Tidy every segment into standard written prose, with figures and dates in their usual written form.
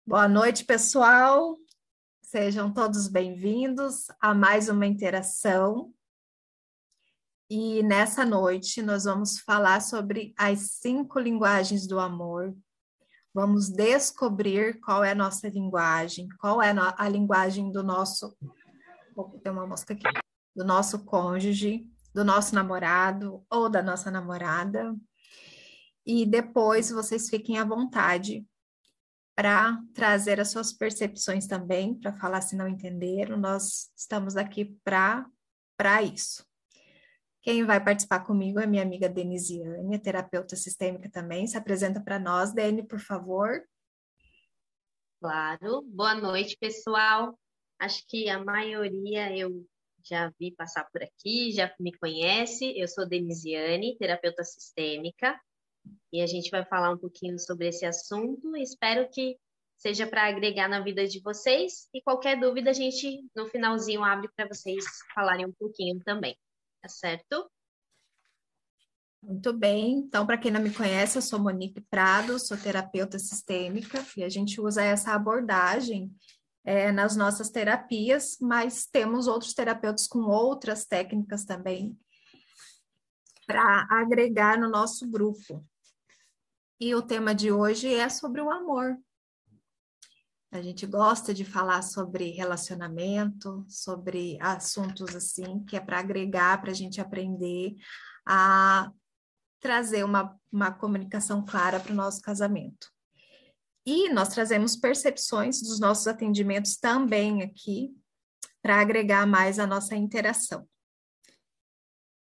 Boa noite, pessoal. Sejam todos bem-vindos a mais uma interação. E nessa noite nós vamos falar sobre as 5 linguagens do amor. Vamos descobrir qual é a nossa linguagem, qual é a linguagem do nosso, tem uma mosca aqui, do nosso cônjuge, do nosso namorado ou da nossa namorada. E depois vocês fiquem à vontade para trazer as suas percepções também, para falar se não entenderam. Nós estamos aqui para isso. Quem vai participar comigo é minha amiga Denisiane, terapeuta sistêmica também. Se apresenta para nós, Deni, por favor. Claro. Boa noite, pessoal. Acho que a maioria eu já vi passar por aqui, já me conhece. Eu sou Denisiane, terapeuta sistêmica, e a gente vai falar um pouquinho sobre esse assunto. Espero que seja para agregar na vida de vocês. E qualquer dúvida, a gente no finalzinho abre para vocês falarem um pouquinho também. Tá certo? Muito bem. Então, para quem não me conhece, eu sou Monique Prado, sou terapeuta sistêmica, e a gente usa essa abordagem nas nossas terapias, mas temos outros terapeutas com outras técnicas também para agregar no nosso grupo. E o tema de hoje é sobre o amor. A gente gosta de falar sobre relacionamento, sobre assuntos assim, que é para agregar, para a gente aprender a trazer uma comunicação clara para o nosso casamento. E nós trazemos percepções dos nossos atendimentos também aqui, para agregar mais a nossa interação.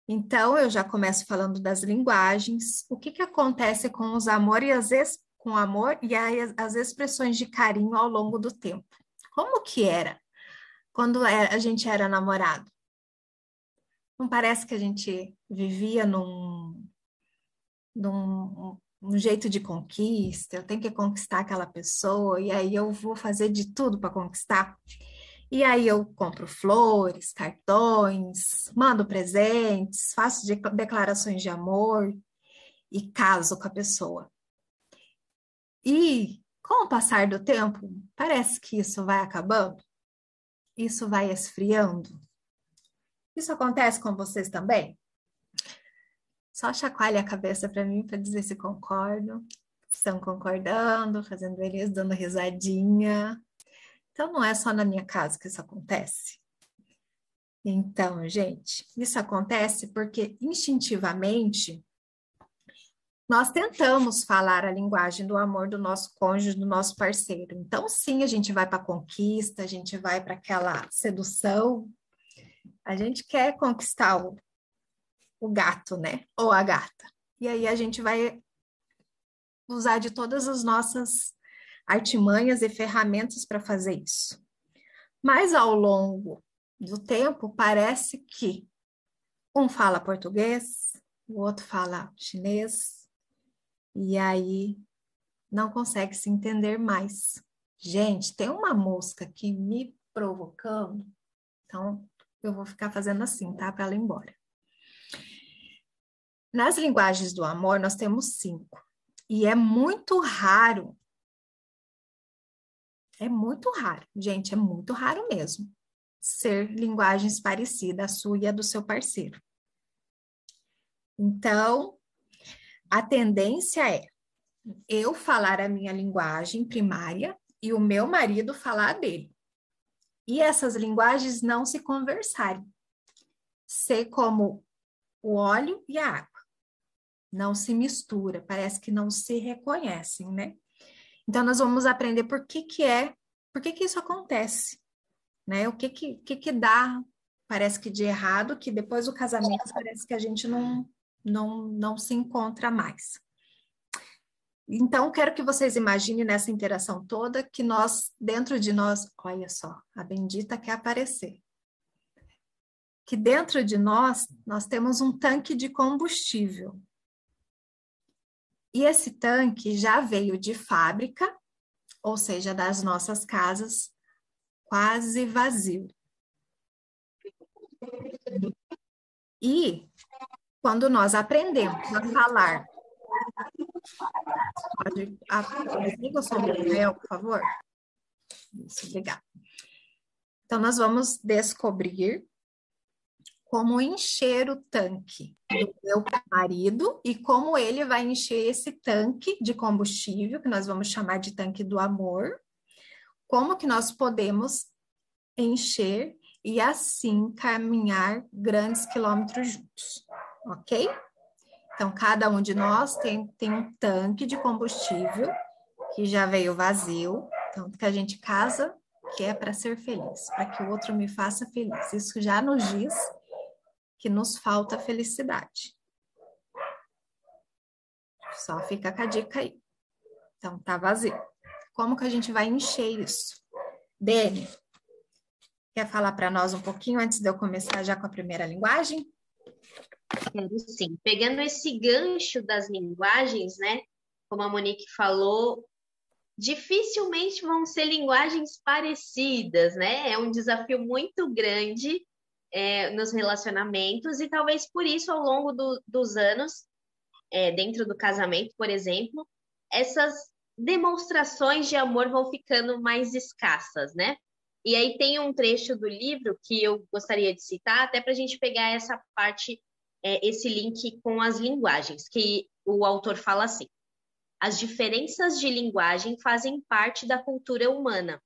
Então, eu já começo falando das linguagens. O que acontece com os amor e com o amor e as expressões de carinho ao longo do tempo? Como que era quando a gente era namorado? Não parece que a gente vivia num jeito de conquista? Eu tenho que conquistar aquela pessoa e aí eu vou fazer de tudo para conquistar. E aí eu compro flores, cartões, mando presentes, faço declarações de amor e caso com a pessoa. E com o passar do tempo, parece que isso vai acabando, isso vai esfriando. Isso acontece com vocês também? Só chacoalhe a cabeça para mim para dizer se concordam. Estão concordando, fazendo beleza, dando risadinha. Então não é só na minha casa que isso acontece. Então, gente, isso acontece porque instintivamente nós tentamos falar a linguagem do amor do nosso cônjuge, do nosso parceiro. Então, sim, a gente vai para a conquista, a gente vai para aquela sedução, a gente quer conquistar o gato, né? Ou a gata. E aí a gente vai usar de todas as nossas artimanhas e ferramentas para fazer isso. Mas ao longo do tempo, parece que um fala português, o outro fala chinês, e aí não consegue se entender mais. Gente, tem uma mosca aqui me provocando, então eu vou ficar fazendo assim, tá? Para ela ir embora. Nas linguagens do amor, nós temos 5. E é muito raro, gente, é muito raro mesmo, ser linguagens parecidas, a sua e a do seu parceiro. Então, a tendência é eu falar a minha linguagem primária e o meu marido falar a dele. E essas linguagens não se conversarem. Ser como o óleo e a água. Não se mistura, parece que não se reconhecem, né? Então, nós vamos aprender por que isso acontece, né? O que dá, parece que de errado, que depois do casamento parece que a gente não se encontra mais. Então, quero que vocês imaginem nessa interação toda que nós, dentro de nós, olha só, a bendita quer aparecer. Que dentro de nós temos um tanque de combustível. E esse tanque já veio de fábrica, ou seja, das nossas casas, quase vazio. E quando nós aprendemos a falar, desliga o som do Rafael, por favor. Isso, obrigada. Então, nós vamos descobrir como encher o tanque do meu marido e como ele vai encher esse tanque de combustível, que nós vamos chamar de tanque do amor, como que nós podemos encher e assim caminhar grandes quilômetros juntos, ok? Então, cada um de nós tem um tanque de combustível que já veio vazio, tanto que a gente casa que é para ser feliz, para que o outro me faça feliz. Isso já nos diz que nos falta felicidade. Só fica com a dica aí. Então, tá vazio. Como que a gente vai encher isso? Dani, quer falar para nós um pouquinho antes de eu começar já com a primeira linguagem? Quero sim. Pegando esse gancho das linguagens, né? Como a Monique falou, dificilmente vão ser linguagens parecidas, né? É um desafio muito grande nos relacionamentos e talvez por isso, ao longo dos anos, dentro do casamento, por exemplo, essas demonstrações de amor vão ficando mais escassas, né? E aí tem um trecho do livro que eu gostaria de citar, até para a gente pegar essa parte, esse link com as linguagens, que o autor fala assim: as diferenças de linguagem fazem parte da cultura humana.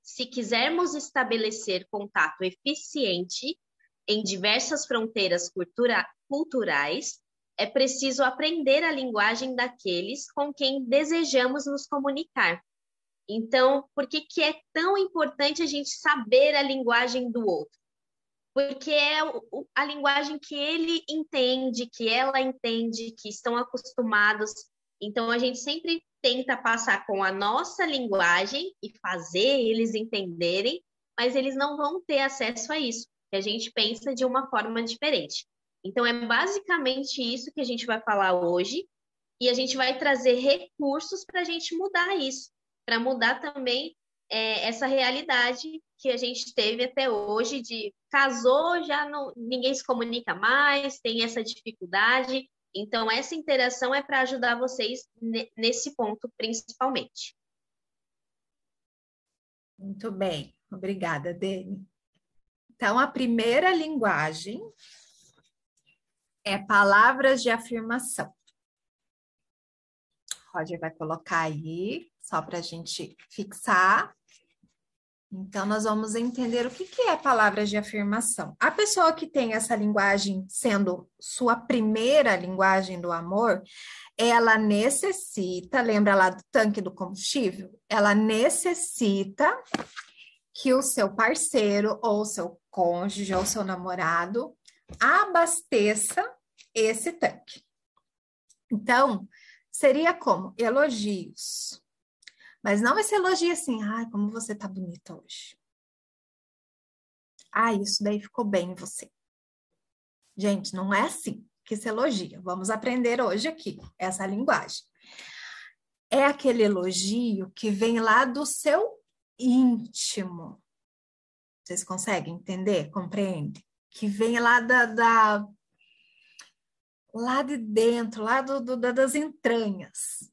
Se quisermos estabelecer contato eficiente em diversas fronteiras culturais, é preciso aprender a linguagem daqueles com quem desejamos nos comunicar. Então, por que é tão importante a gente saber a linguagem do outro? Porque é a linguagem que ele entende, que ela entende, que estão acostumados. Então, a gente sempre tenta passar com a nossa linguagem e fazer eles entenderem, mas eles não vão ter acesso a isso, que a gente pensa de uma forma diferente. Então, é basicamente isso que a gente vai falar hoje, e a gente vai trazer recursos para a gente mudar isso, para mudar também essa realidade que a gente teve até hoje de casou, já não, ninguém se comunica mais, tem essa dificuldade. Então, essa interação é para ajudar vocês nesse ponto, principalmente. Muito bem, obrigada, Dani. Então, a primeira linguagem é palavras de afirmação. Roger vai colocar aí, só para a gente fixar. Então, nós vamos entender o que é palavras de afirmação. A pessoa que tem essa linguagem sendo sua primeira linguagem do amor, ela necessita, lembra lá do tanque do combustível? Ela necessita que o seu parceiro, ou seu cônjuge, ou seu namorado, abasteça esse tanque. Então, seria como elogios. Mas não esse elogio assim, ai, como você tá bonita hoje. Ah, isso daí ficou bem em você. Gente, não é assim que se elogia. Vamos aprender hoje aqui essa linguagem. É aquele elogio que vem lá do seu íntimo. Vocês conseguem entender? Compreendem? Que vem lá lá de dentro, lá das entranhas.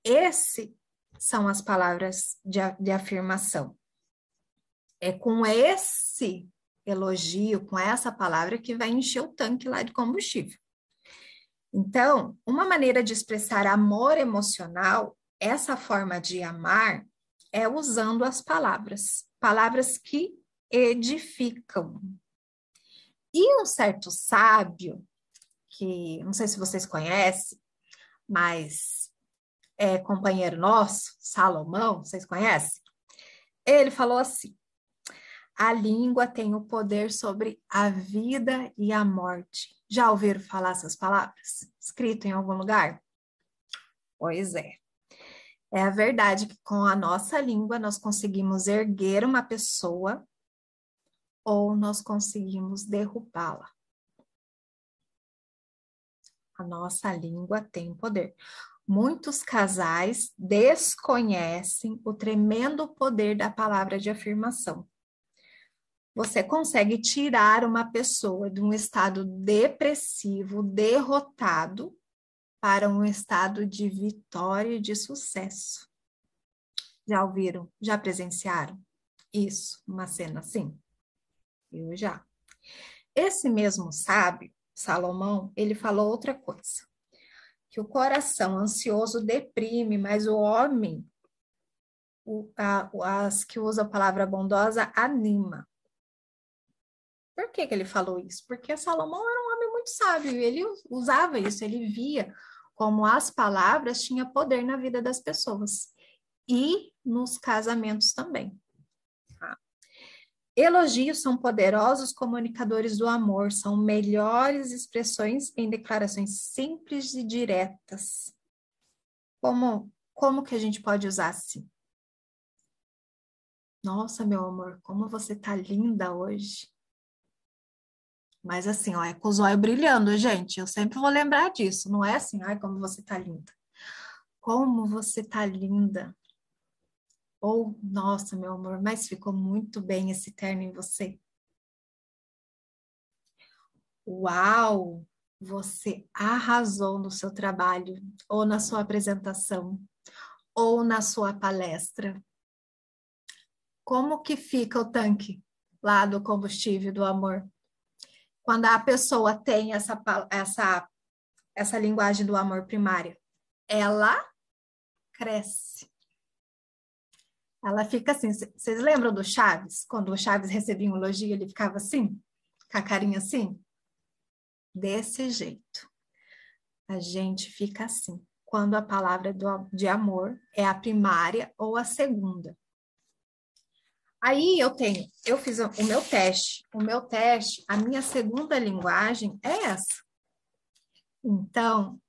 Esse são as palavras de afirmação. É com esse elogio, com essa palavra, que vai encher o tanque lá de combustível. Então, uma maneira de expressar amor emocional, essa forma de amar, é usando as palavras, palavras que edificam. E um certo sábio, que não sei se vocês conhecem, mas é companheiro nosso, Salomão, vocês conhecem? Ele falou assim: a língua tem o poder sobre a vida e a morte. Já ouviram falar essas palavras? Escrito em algum lugar? Pois é. É a verdade que com a nossa língua nós conseguimos erguer uma pessoa ou nós conseguimos derrubá-la. A nossa língua tem poder. Muitos casais desconhecem o tremendo poder da palavra de afirmação. Você consegue tirar uma pessoa de um estado depressivo, derrotado, para um estado de vitória e de sucesso. Já ouviram? Já presenciaram isso, uma cena assim? Eu já. Esse mesmo sábio, Salomão, ele falou outra coisa, que o coração ansioso deprime, mas o homem, as que usa a palavra bondosa, anima. Por que que ele falou isso? Porque Salomão era um homem muito sábio, e ele usava isso, ele via como as palavras tinham poder na vida das pessoas e nos casamentos também. Elogios são poderosos comunicadores do amor, são melhores expressões em declarações simples e diretas. Como que a gente pode usar assim? Nossa, meu amor, como você tá linda hoje. Mas assim, ó, é com os olhos brilhando, gente. Eu sempre vou lembrar disso. Não é assim, ai, como você tá linda. Como você tá linda. Ou, nossa, meu amor, mas ficou muito bem esse terno em você. Uau! Você arrasou no seu trabalho, ou na sua apresentação, ou na sua palestra. Como que fica o tanque lá do combustível do amor? Quando a pessoa tem essa linguagem do amor primária, ela cresce. Ela fica assim. Vocês lembram do Chaves? Quando o Chaves recebia um elogio, ele ficava assim, com a carinha assim? Desse jeito. A gente fica assim. Quando a palavra de amor é a primária ou a segunda. Aí eu fiz o meu teste. O meu teste, a minha segunda linguagem é essa. Então,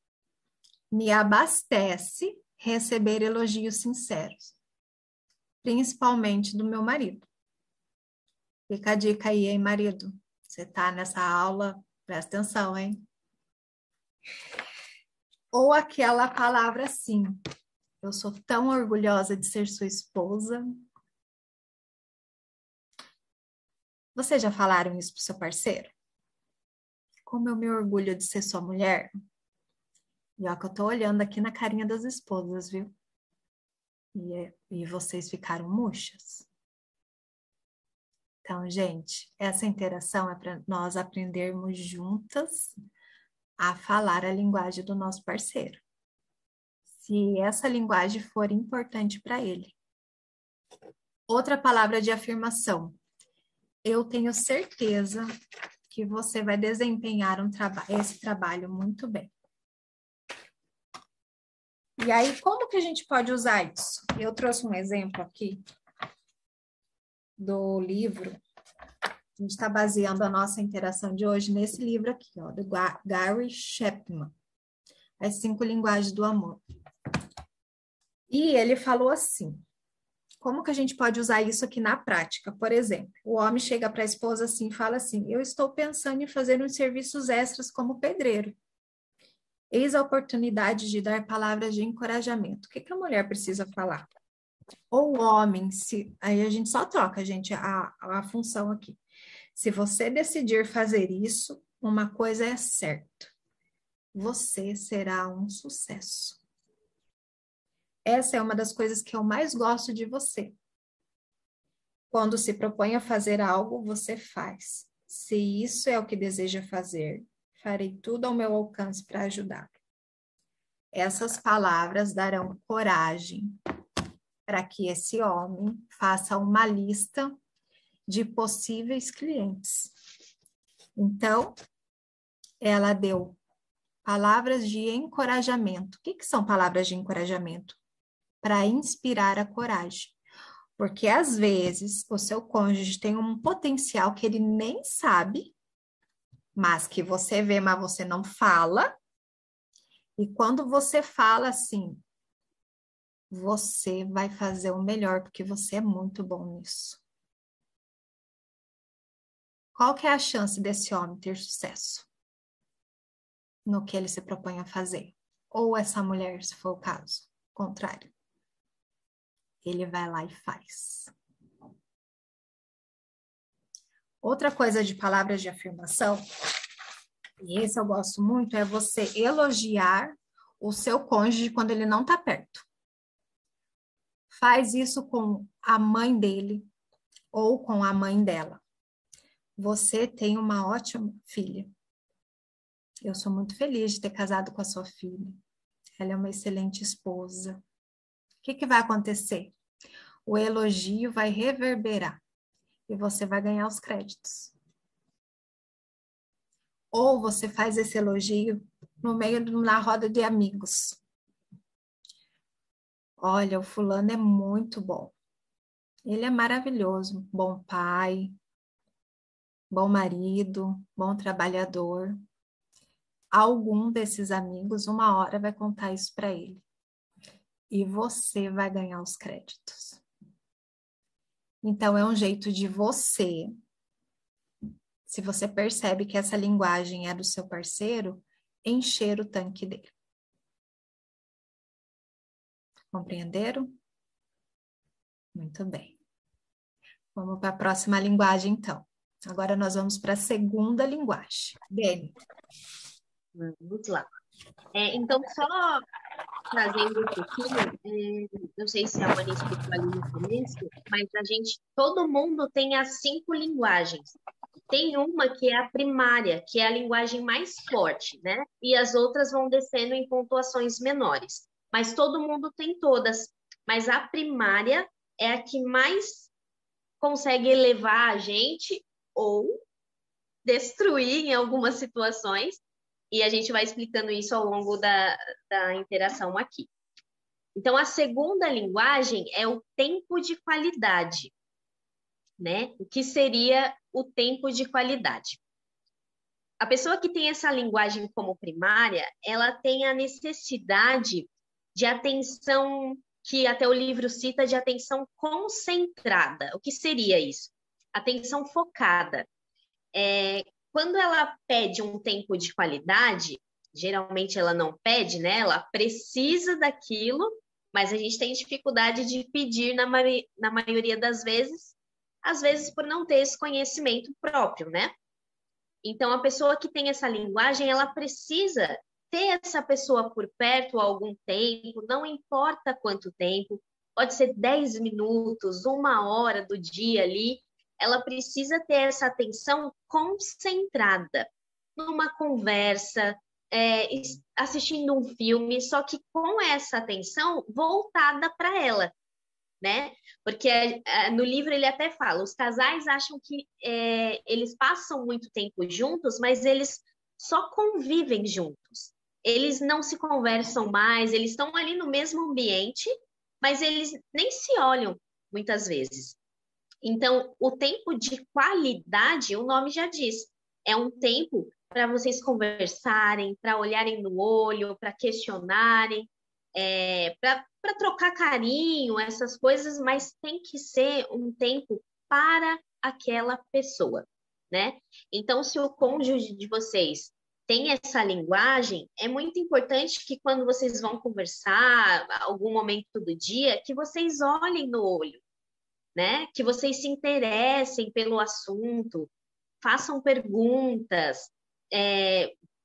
me abastece receber elogios sinceros, principalmente do meu marido. Fica a dica aí, hein, marido? Você tá nessa aula, presta atenção, hein? Ou aquela palavra assim, eu sou tão orgulhosa de ser sua esposa. Vocês já falaram isso pro seu parceiro? Como eu me orgulho de ser sua mulher? E ó, que eu tô olhando aqui na carinha das esposas, viu? E vocês ficaram murchas. Então, gente, essa interação é para nós aprendermos juntas a falar a linguagem do nosso parceiro. Se essa linguagem for importante para ele. Outra palavra de afirmação. Eu tenho certeza que você vai desempenhar esse trabalho muito bem. E aí, como que a gente pode usar isso? Eu trouxe um exemplo aqui do livro. A gente está baseando a nossa interação de hoje nesse livro aqui, ó, do Gary Chapman, As 5 Linguagens do Amor. E ele falou assim, como que a gente pode usar isso aqui na prática? Por exemplo, o homem chega para a esposa assim e fala assim, eu estou pensando em fazer uns serviços extras como pedreiro. Eis a oportunidade de dar palavras de encorajamento. O que que a mulher precisa falar? Ou o homem, aí a gente só troca, gente, a função aqui. Se você decidir fazer isso, uma coisa é certa. Você será um sucesso. Essa é uma das coisas que eu mais gosto de você. Quando se propõe a fazer algo, você faz. Se isso é o que deseja fazer, farei tudo ao meu alcance para ajudar. Essas palavras darão coragem para que esse homem faça uma lista de possíveis clientes. Então, ela deu palavras de encorajamento. O que são palavras de encorajamento? Para inspirar a coragem. Porque, às vezes, o seu cônjuge tem um potencial que ele nem sabe, mas que você vê, mas você não fala. E quando você fala assim, você vai fazer o melhor, porque você é muito bom nisso. Qual que é a chance desse homem ter sucesso no que ele se propõe a fazer? Ou essa mulher, se for o caso, contrário. Ele vai lá e faz. Outra coisa de palavras de afirmação, e esse eu gosto muito, é você elogiar o seu cônjuge quando ele não está perto. Faz isso com a mãe dele ou com a mãe dela. Você tem uma ótima filha. Eu sou muito feliz de ter casado com a sua filha. Ela é uma excelente esposa. O que vai acontecer? O elogio vai reverberar e você vai ganhar os créditos. Ou você faz esse elogio no meio na roda de amigos. Olha, o fulano é muito bom. Ele é maravilhoso, bom pai, bom marido, bom trabalhador. Algum desses amigos, uma hora, vai contar isso para ele. E você vai ganhar os créditos. Então, é um jeito de você, se você percebe que essa linguagem é do seu parceiro, encher o tanque dele. Compreenderam? Muito bem. Vamos para a próxima linguagem, então. Agora nós vamos para a segunda linguagem. Dani. Vamos lá. Então, só trazendo um pouquinho, não sei se a Mani explicou ali no começo, mas todo mundo tem as 5 linguagens. Tem uma que é a primária, que é a linguagem mais forte, né? E as outras vão descendo em pontuações menores. Mas todo mundo tem todas. Mas a primária é a que mais consegue elevar a gente ou destruir em algumas situações. E a gente vai explicando isso ao longo da interação aqui. Então, a segunda linguagem é o tempo de qualidade, né? O que seria o tempo de qualidade? A pessoa que tem essa linguagem como primária, ela tem a necessidade de atenção, que até o livro cita, de atenção concentrada. O que seria isso? Atenção focada. Quando ela pede um tempo de qualidade, geralmente ela não pede, né? Ela precisa daquilo, mas a gente tem dificuldade de pedir na maioria das vezes, às vezes por não ter esse conhecimento próprio, né? Então, a pessoa que tem essa linguagem, ela precisa ter essa pessoa por perto há algum tempo, não importa quanto tempo, pode ser 10 minutos, 1 hora do dia ali, ela precisa ter essa atenção concentrada numa conversa, assistindo um filme, só que com essa atenção voltada para ela, né? Porque no livro ele até fala, os casais acham que eles passam muito tempo juntos, mas eles só convivem juntos. Eles não se conversam mais, eles estão ali no mesmo ambiente, mas eles nem se olham muitas vezes. Então, o tempo de qualidade, o nome já diz, é um tempo para vocês conversarem, para olharem no olho, para questionarem, para trocar carinho, essas coisas, mas tem que ser um tempo para aquela pessoa, né? Então, se o cônjuge de vocês tem essa linguagem, é muito importante que quando vocês vão conversar, algum momento do dia, que vocês olhem no olho, né? Que vocês se interessem pelo assunto, façam perguntas,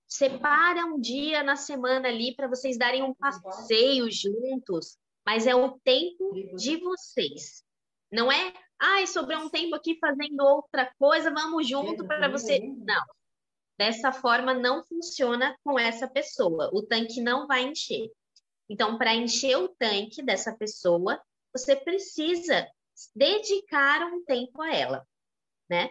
separa um dia na semana ali para vocês darem um passeio juntos, mas é o tempo de vocês. Não é, sobrou um tempo aqui fazendo outra coisa, vamos junto para você. Não. Dessa forma não funciona com essa pessoa. O tanque não vai encher. Então, para encher o tanque dessa pessoa, você precisa dedicar um tempo a ela, né?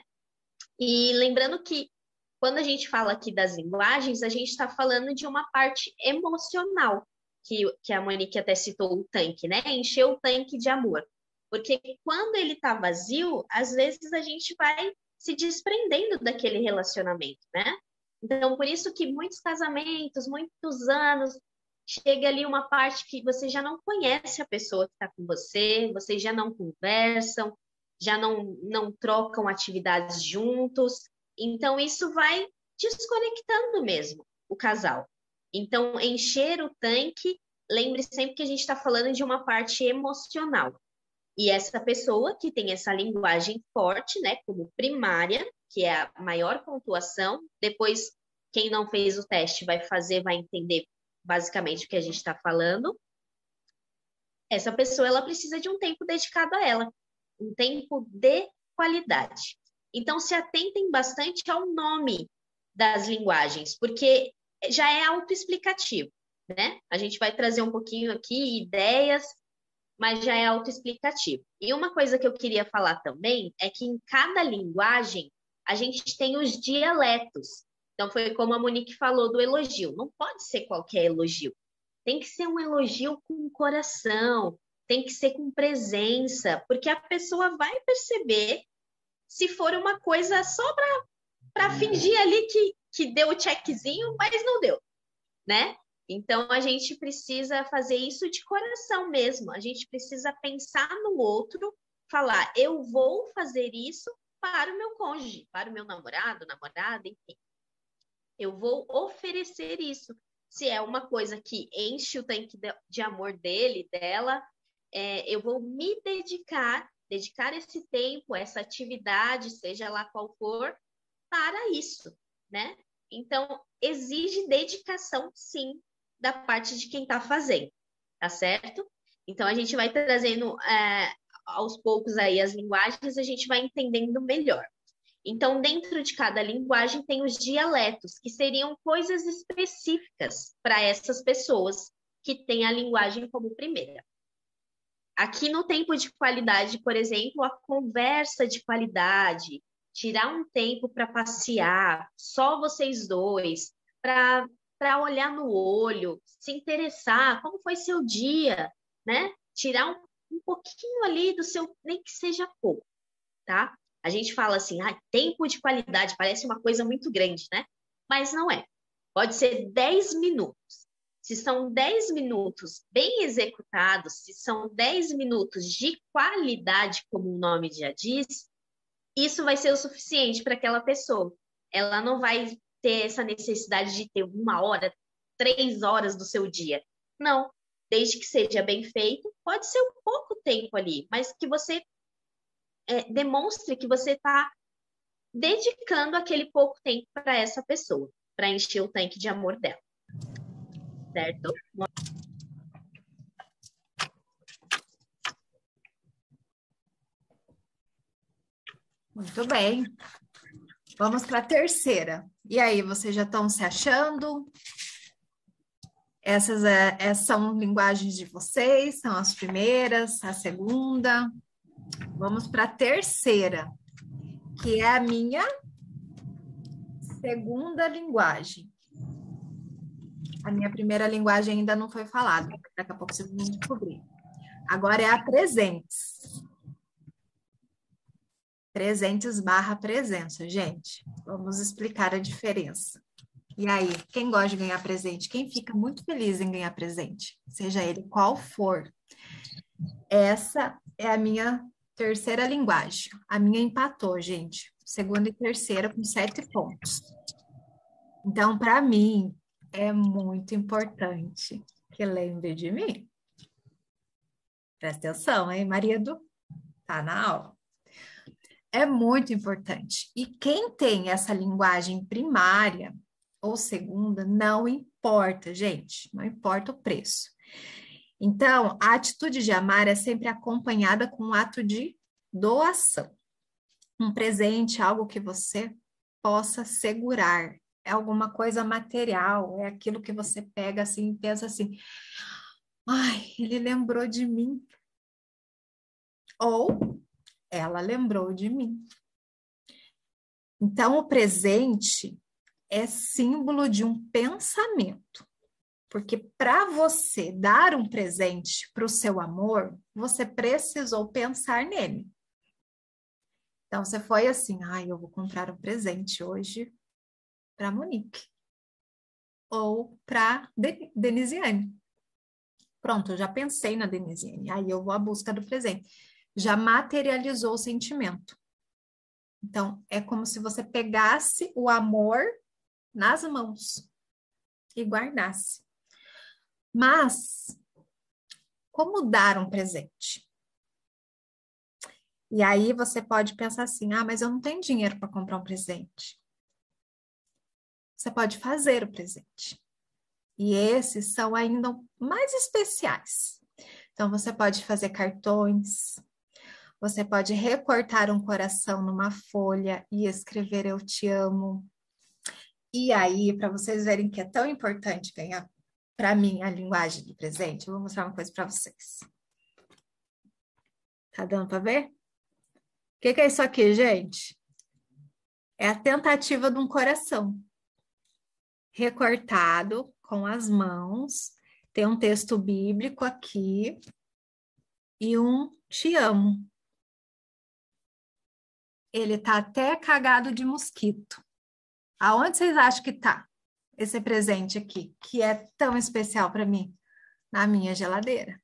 E lembrando que quando a gente fala aqui das linguagens, a gente está falando de uma parte emocional, que a Monique até citou o tanque, né? Encher o tanque de amor. Porque quando ele está vazio, às vezes a gente vai se desprendendo daquele relacionamento, né? Então, por isso que muitos casamentos, muitos anos, chega ali uma parte que você já não conhece a pessoa que está com você, vocês já não conversam, já não trocam atividades juntos. Então, isso vai desconectando mesmo o casal. Então, encher o tanque, lembre sempre que a gente está falando de uma parte emocional. E essa pessoa que tem essa linguagem forte, né, como primária, que é a maior pontuação, depois quem não fez o teste vai fazer, vai entender basicamente o que a gente está falando. essa pessoa ela precisa de um tempo dedicado a ela, um tempo de qualidade. Então, se atentem bastante ao nome das linguagens, porque já é autoexplicativo, né? A gente vai trazer um pouquinho aqui ideias, mas já é autoexplicativo. E uma coisa que eu queria falar também é que em cada linguagem a gente tem os dialetos. Então, foi como a Monique falou do elogio. Não pode ser qualquer elogio. Tem que ser um elogio com coração, tem que ser com presença, porque a pessoa vai perceber se for uma coisa só para fingir ali que deu o checkzinho, mas não deu, né? Então, a gente precisa fazer isso de coração mesmo. A gente precisa pensar no outro, falar, eu vou fazer isso para o meu cônjuge, para o meu namorado, namorada, enfim. Eu vou oferecer isso. Se é uma coisa que enche o tanque de amor dele, dela, eu vou me dedicar esse tempo, essa atividade, seja lá qual for, para isso, né? Então, exige dedicação, sim, da parte de quem está fazendo, tá certo? Então, a gente vai trazendo aos poucos aí as linguagens, a gente vai entendendo melhor. Então, dentro de cada linguagem tem os dialetos, que seriam coisas específicas para essas pessoas que têm a linguagem como primeira. Aqui no tempo de qualidade, por exemplo, a conversa de qualidade, tirar um tempo para passear, só vocês dois, para olhar no olho, se interessar, como foi seu dia, né? Tirar um pouquinho ali do seu, nem que seja pouco, tá? A gente fala assim, tempo de qualidade, parece uma coisa muito grande, né? Mas não é. Pode ser 10 minutos. Se são 10 minutos bem executados, se são 10 minutos de qualidade, como o nome já diz, isso vai ser o suficiente para aquela pessoa. Ela não vai ter essa necessidade de ter 1 hora, 3 horas do seu dia. Não. Desde que seja bem feito, pode ser um pouco tempo ali, mas que você demonstre que você está dedicando aquele pouco tempo para essa pessoa, para encher o tanque de amor dela. Certo? Muito bem. Vamos para a terceira. E aí, vocês já estão se achando? Essas são linguagens de vocês? São as primeiras, a segunda? Vamos para a terceira, que é a minha segunda linguagem. A minha primeira linguagem ainda não foi falada, daqui a pouco vocês vão descobrir. Agora é a presentes. Presentes / presença, gente. Vamos explicar a diferença. E aí, quem gosta de ganhar presente? Quem fica muito feliz em ganhar presente? Seja ele qual for. Essa é a minha terceira linguagem. A minha empatou, gente. Segunda e terceira com 7 pontos. Então, para mim, é muito importante que lembre de mim. Presta atenção, hein, marido? Tá na aula. É muito importante. E quem tem essa linguagem primária ou segunda, não importa, gente, não importa o preço. Então, a atitude de amar é sempre acompanhada com um ato de doação. Um presente, algo que você possa segurar. É alguma coisa material, é aquilo que você pega assim e pensa assim, ai, ele lembrou de mim. Ou ela lembrou de mim. Então, o presente é símbolo de um pensamento. Porque para você dar um presente para o seu amor, você precisou pensar nele. Então, você foi assim, eu vou comprar um presente hoje para Monique. Ou para Denisiane. Pronto, eu já pensei na Denisiane. Aí eu vou à busca do presente. Já materializou o sentimento. Então, é como se você pegasse o amor nas mãos e guardasse. Mas, como dar um presente? E aí você pode pensar assim, mas eu não tenho dinheiro para comprar um presente. Você pode fazer o presente. E esses são ainda mais especiais. Então, você pode fazer cartões, você pode recortar um coração numa folha e escrever eu te amo. E aí, para vocês verem que é tão importante ganhar, para mim, a linguagem do presente, eu vou mostrar uma coisa para vocês. Tá dando para ver? O que é isso aqui, gente? É a tentativa de um coração recortado com as mãos. Tem um texto bíblico aqui e um te amo. Ele tá até cagado de mosquito. Aonde vocês acham que tá esse presente aqui, que é tão especial para mim? Na minha geladeira.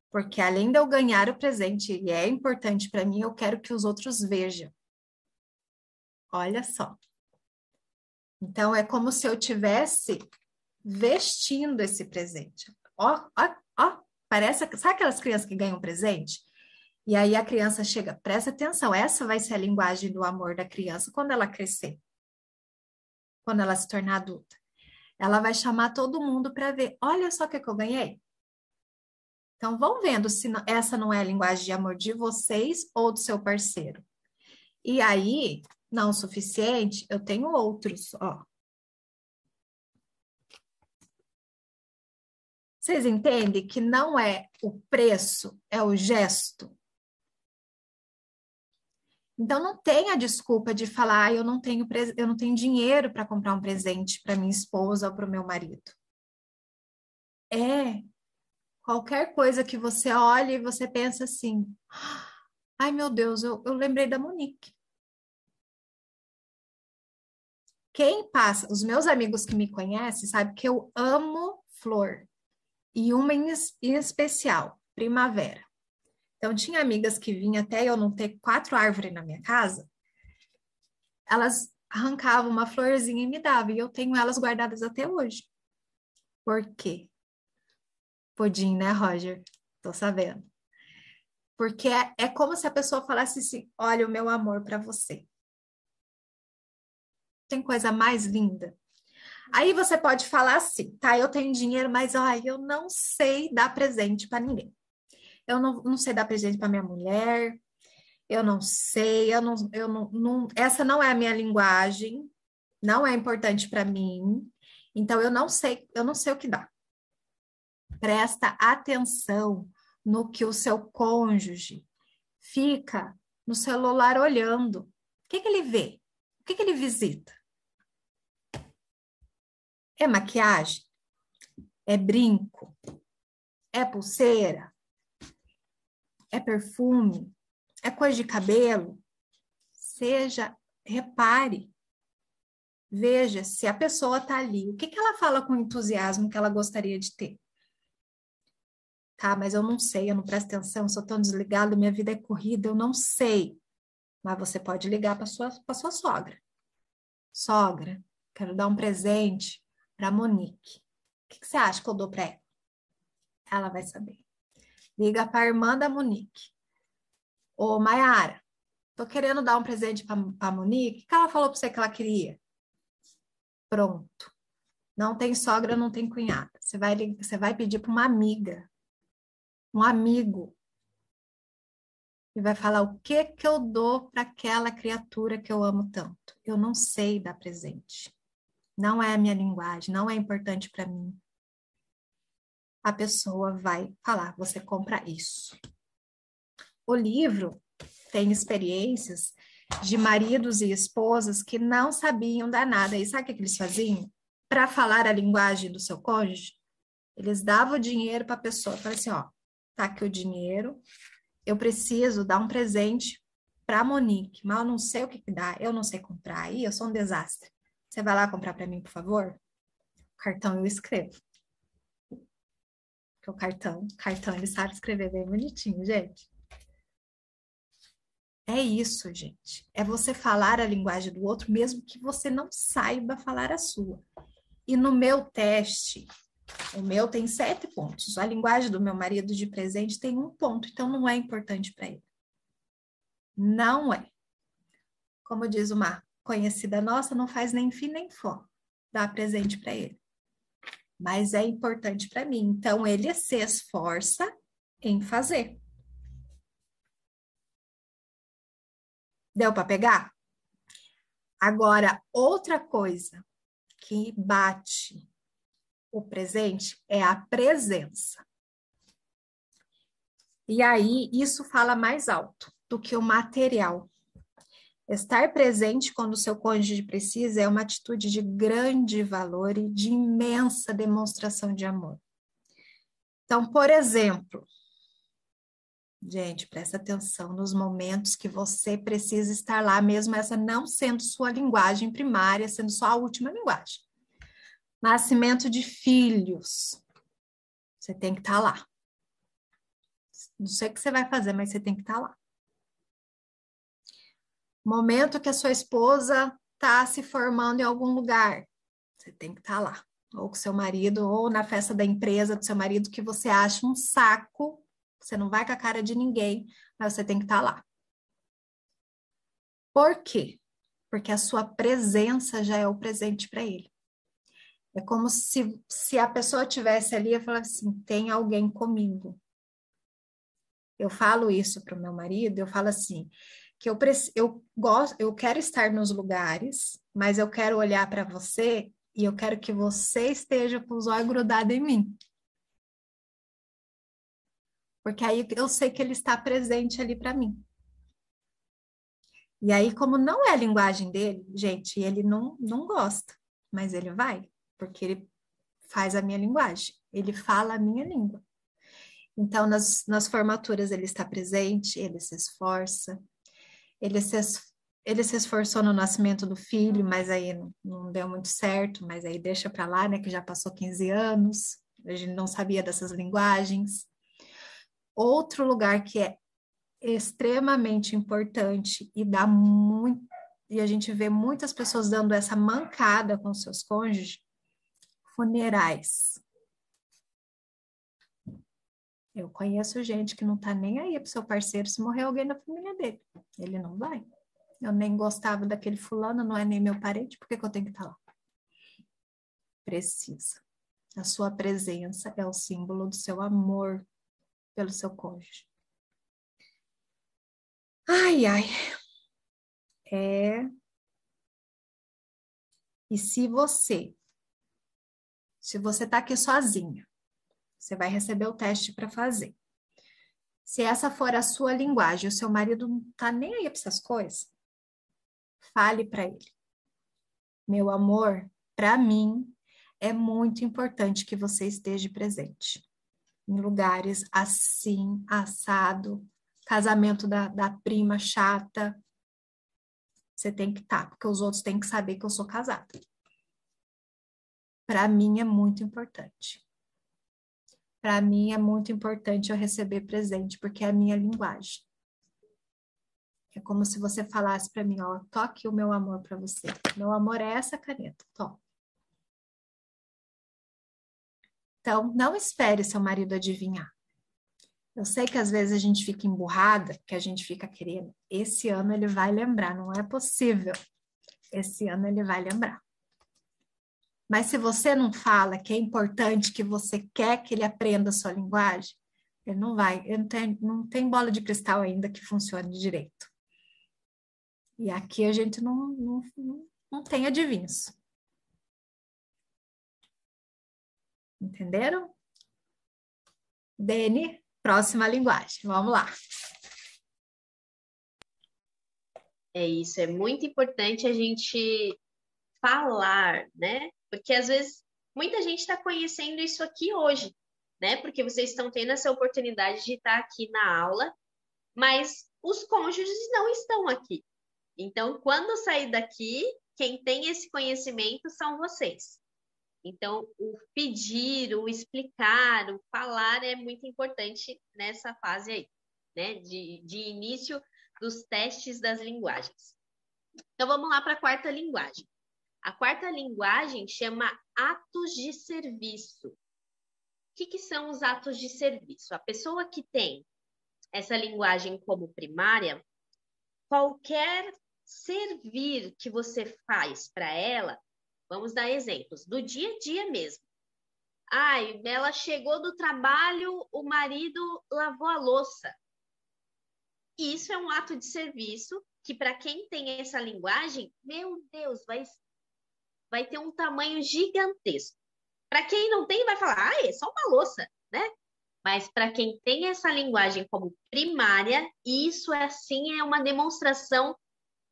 Porque além de eu ganhar o presente, e é importante para mim, eu quero que os outros vejam. Olha só. Então, é como se eu tivesse vestindo esse presente. Ó, ó, ó, parece, sabe aquelas crianças que ganham presente? E aí a criança chega, presta atenção, essa vai ser a linguagem do amor da criança quando ela crescer, quando ela se tornar adulta. Ela vai chamar todo mundo para ver, olha só o que eu ganhei. Então, vão vendo se essa não é a linguagem de amor de vocês ou do seu parceiro. E aí, não o suficiente, eu tenho outros, ó. Vocês entendem que não é o preço, é o gesto? Então, não tem a desculpa de falar, eu não tenho dinheiro para comprar um presente para minha esposa ou para o meu marido. É qualquer coisa que você olhe e você pensa assim, ai meu Deus, eu lembrei da Monique. Quem passa, os meus amigos que me conhecem, sabem que eu amo flor. E uma em especial, primavera. Então, tinha amigas que vinham até eu não ter 4 árvores na minha casa, elas arrancavam uma florzinha e me davam, e eu tenho elas guardadas até hoje. Por quê? Pudim, né, Roger? Tô sabendo. Porque é como se a pessoa falasse assim: olha, o meu amor para você. Tem coisa mais linda. Aí você pode falar assim, tá? Eu tenho dinheiro, mas ai, eu não sei dar presente para ninguém. Eu não sei dar presente para minha mulher, eu não sei, essa não é a minha linguagem, não é importante para mim, então eu não sei o que dá. Presta atenção no que o seu cônjuge fica no celular olhando. O que ele vê? O que ele visita? É maquiagem? É brinco? É pulseira? É perfume? É coisa de cabelo? Repare. Veja se a pessoa está ali. O que ela fala com entusiasmo que ela gostaria de ter? Tá, mas eu não sei, eu não presto atenção, sou tão desligado, minha vida é corrida, eu não sei. Mas você pode ligar para sua sogra. Sogra, quero dar um presente para Monique. O que você acha que eu dou para ela? Ela vai saber. Liga para a irmã da Monique. Ô, Maiara, tô querendo dar um presente para a Monique. O que ela falou para você que ela queria? Pronto. Não tem sogra, não tem cunhada. Você vai pedir para uma amiga, um amigo, e vai falar o que que eu dou para aquela criatura que eu amo tanto. Eu não sei dar presente. Não é a minha linguagem, não é importante para mim. A pessoa vai falar, você compra isso. O livro tem experiências de maridos e esposas que não sabiam dar nada. E sabe o que eles faziam? Para falar a linguagem do seu cônjuge, eles davam o dinheiro para a pessoa. Falaram assim, ó, tá aqui o dinheiro, eu preciso dar um presente para a Monique, mas eu não sei o que dá, eu não sei comprar, aí eu sou um desastre. Você vai lá comprar para mim, por favor? O cartão eu escrevo. Porque o cartão ele sabe escrever bem bonitinho, gente. É isso, gente. É você falar a linguagem do outro, mesmo que você não saiba falar a sua. E no meu teste, o meu tem 7 pontos. A linguagem do meu marido de presente tem 1 ponto, então não é importante para ele. Não é. Como diz uma conhecida nossa, não faz nem fim nem fó dar presente para ele. mas é importante para mim. Então, ele se esforça em fazer. Deu para pegar? Agora, outra coisa que bate o presente é a presença. E aí, isso fala mais alto do que o material. Estar presente quando o seu cônjuge precisa é uma atitude de grande valor e de imensa demonstração de amor. Então, por exemplo, gente, presta atenção nos momentos que você precisa estar lá, mesmo essa não sendo sua linguagem primária, sendo só a última linguagem. Nascimento de filhos. Você tem que estar lá. Não sei o que você vai fazer, mas você tem que estar lá. Momento que a sua esposa está se formando em algum lugar, você tem que estar lá. Ou com seu marido, ou na festa da empresa do seu marido, que você acha um saco, você não vai com a cara de ninguém, mas você tem que estar lá. Por quê? Porque a sua presença já é o presente para ele. É como se a pessoa estivesse ali e falasse assim, tem alguém comigo. Eu falo isso para o meu marido, eu falo assim, que eu quero estar nos lugares, mas eu quero olhar para você e eu quero que você esteja com os olhos grudados em mim. Porque aí eu sei que ele está presente ali para mim. E aí, como não é a linguagem dele, gente, ele não gosta, mas ele vai, porque ele faz a minha linguagem, ele fala a minha língua. Então, nas formaturas ele está presente, ele se esforça, ele se esforçou no nascimento do filho, mas aí não deu muito certo, mas aí deixa para lá, né, que já passou 15 anos, a gente não sabia dessas linguagens. Outro lugar que é extremamente importante e dá muito, e a gente vê muitas pessoas dando essa mancada com seus cônjuges, funerais. Eu conheço gente que não tá nem aí pro seu parceiro se morrer alguém da família dele. Ele não vai. Eu nem gostava daquele fulano, não é nem meu parente, por que que eu tenho que estar lá? Precisa. A sua presença é o símbolo do seu amor pelo seu cônjuge. Ai, ai. E se você tá aqui sozinha, você vai receber o teste para fazer. Se essa for a sua linguagem, o seu marido não tá nem aí para essas coisas, fale para ele. Meu amor, para mim é muito importante que você esteja presente em lugares assim, assado, casamento da prima chata. Você tem que estar, porque os outros têm que saber que eu sou casada. Para mim é muito importante. Para mim é muito importante eu receber presente, porque é a minha linguagem. É como se você falasse para mim, ó, toque o meu amor para você. Meu amor é essa caneta, toma. Então, não espere seu marido adivinhar. Eu sei que às vezes a gente fica emburrada, que a gente fica querendo. Esse ano ele vai lembrar, não é possível. Esse ano ele vai lembrar. Mas se você não fala que é importante, que você quer que ele aprenda a sua linguagem, ele não vai. Ele não tem bola de cristal ainda que funcione direito. E aqui a gente não tem adivinhos. Entenderam? Dene, próxima linguagem. Vamos lá. É isso, é muito importante a gente falar, né? Porque às vezes muita gente está conhecendo isso aqui hoje, né? Porque vocês estão tendo essa oportunidade de estar aqui na aula, mas os cônjuges não estão aqui. Então, quando sair daqui, quem tem esse conhecimento são vocês. Então, o pedir, o explicar, o falar é muito importante nessa fase aí, né? De início dos testes das linguagens. Então, vamos lá para a quarta linguagem. A quarta linguagem chama atos de serviço. O que são os atos de serviço? A pessoa que tem essa linguagem como primária, qualquer servir que você faz para ela, vamos dar exemplos, do dia a dia mesmo. Ai, ela chegou do trabalho, o marido lavou a louça. Isso é um ato de serviço que, para quem tem essa linguagem, meu Deus, vai ter um tamanho gigantesco. Para quem não tem, vai falar, é só uma louça, né? Mas para quem tem essa linguagem como primária, isso é assim, é uma demonstração,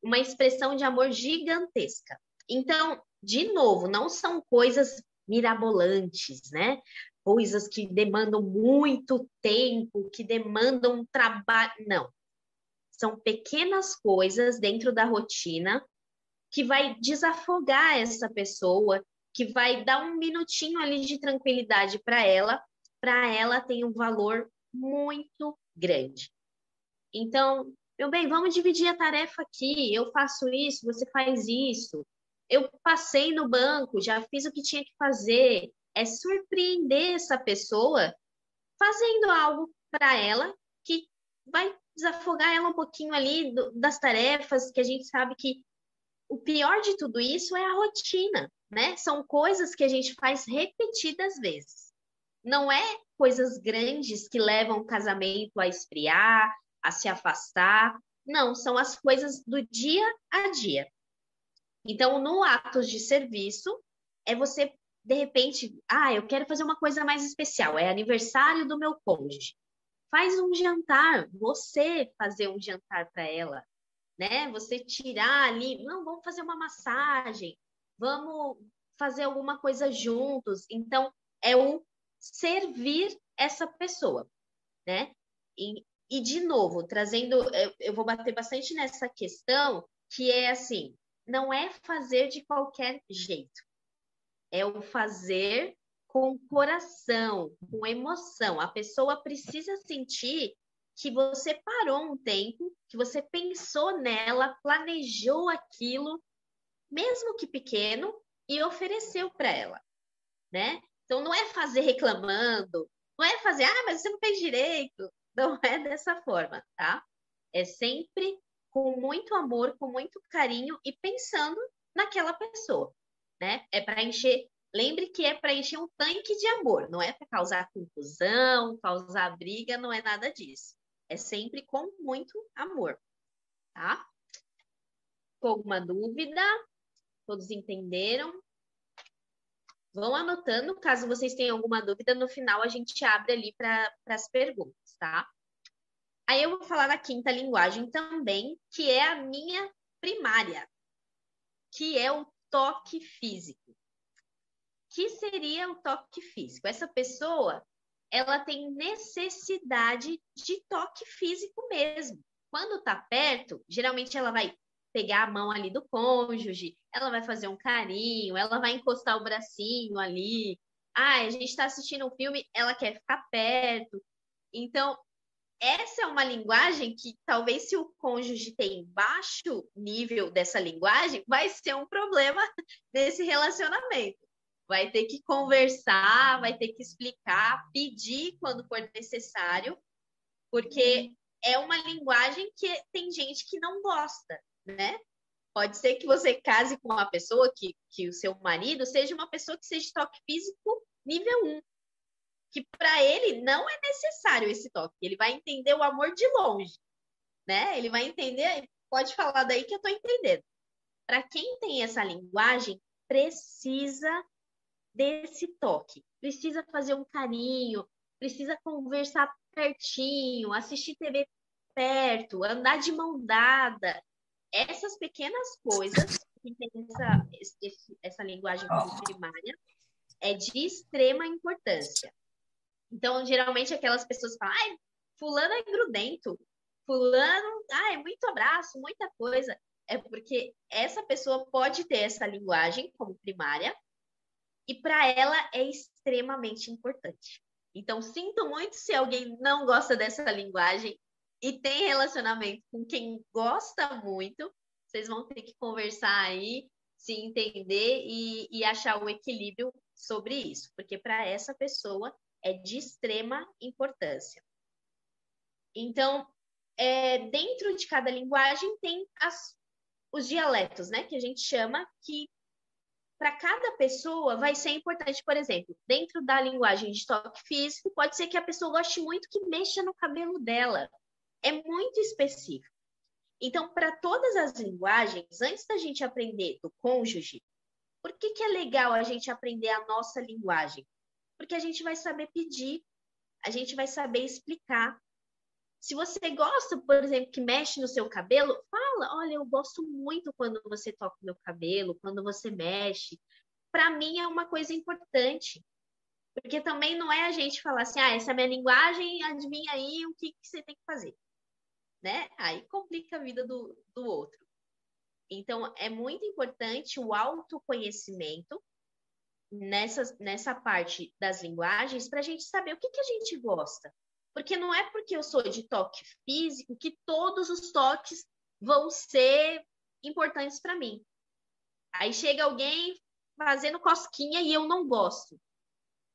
uma expressão de amor gigantesca. Então, de novo, não são coisas mirabolantes, né? Coisas que demandam muito tempo, que demandam trabalho. Não. São pequenas coisas dentro da rotina que vai desafogar essa pessoa, que vai dar um minutinho ali de tranquilidade para ela tem um valor muito grande. Então, meu bem, vamos dividir a tarefa aqui. Eu faço isso, você faz isso. Eu passei no banco, já fiz o que tinha que fazer. É surpreender essa pessoa fazendo algo para ela que vai desafogar ela um pouquinho ali das tarefas, que a gente sabe que o pior de tudo isso é a rotina, né? São coisas que a gente faz repetidas vezes. Não é coisas grandes que levam o casamento a esfriar, a se afastar. Não, são as coisas do dia a dia. Então, no atos de serviço, é você, de repente, eu quero fazer uma coisa mais especial, é aniversário do meu cônjuge. Faz um jantar, você fazer um jantar para ela, né? Você tirar ali, não, vamos fazer uma massagem, vamos fazer alguma coisa juntos. Então, é o servir essa pessoa, né? E de novo, trazendo, eu vou bater bastante nessa questão, que é assim, não é fazer de qualquer jeito, é o fazer com coração, com emoção. A pessoa precisa sentir que você parou um tempo, que você pensou nela, planejou aquilo, mesmo que pequeno, e ofereceu para ela, né? Então não é fazer reclamando, não é fazer, mas você não fez direito. Não é dessa forma, tá? É sempre com muito amor, com muito carinho e pensando naquela pessoa, né? É para encher. Lembre que é para encher um tanque de amor, não é para causar confusão, causar briga, não é nada disso. É sempre com muito amor, tá? Com alguma dúvida? Todos entenderam? Vão anotando, caso vocês tenham alguma dúvida, no final a gente abre ali para as perguntas, tá? Aí eu vou falar da quinta linguagem também, que é a minha primária, que é o toque físico. Que seria o toque físico? Essa pessoa, ela tem necessidade de toque físico mesmo. Quando tá perto, geralmente ela vai pegar a mão ali do cônjuge, ela vai fazer um carinho, ela vai encostar o bracinho ali. A gente está assistindo um filme, ela quer ficar perto. Então, essa é uma linguagem que talvez se o cônjuge tem baixo nível dessa linguagem, vai ser um problema nesse relacionamento. Vai ter que conversar, vai ter que explicar, pedir quando for necessário, porque é uma linguagem que tem gente que não gosta, né? Pode ser que você case com uma pessoa que o seu marido seja uma pessoa que seja de toque físico nível 1, que para ele não é necessário esse toque, ele vai entender o amor de longe, né? Ele vai entender, pode falar daí que eu tô entendendo. Para quem tem essa linguagem, precisa desse toque, precisa fazer um carinho, precisa conversar pertinho, assistir TV perto, andar de mão dada. Essas pequenas coisas, que tem essa linguagem como primária, é de extrema importância. Então, geralmente, aquelas pessoas falam, fulano é grudento, fulano, é muito abraço, muita coisa. É porque essa pessoa pode ter essa linguagem como primária e para ela é extremamente importante. Então, sinto muito se alguém não gosta dessa linguagem e tem relacionamento com quem gosta muito, vocês vão ter que conversar aí, se entender e achar o equilíbrio sobre isso, porque para essa pessoa é de extrema importância. Então, dentro de cada linguagem tem os dialetos, né, que a gente chama, que para cada pessoa vai ser importante. Por exemplo, dentro da linguagem de toque físico, pode ser que a pessoa goste muito que mexa no cabelo dela. É muito específico. Então, para todas as linguagens, antes da gente aprender do cônjuge, por que é legal a gente aprender a nossa linguagem? Porque a gente vai saber pedir, a gente vai saber explicar. Se você gosta, por exemplo, que mexe no seu cabelo, fala, olha, eu gosto muito quando você toca o meu cabelo, quando você mexe. Para mim é uma coisa importante. Porque também não é a gente falar assim, essa é a minha linguagem, adivinha aí o que você tem que fazer. Né? Aí complica a vida do outro. Então, é muito importante o autoconhecimento nessa parte das linguagens para a gente saber o que a gente gosta. Porque não é porque eu sou de toque físico que todos os toques vão ser importantes para mim. Aí chega alguém fazendo cosquinha e eu não gosto,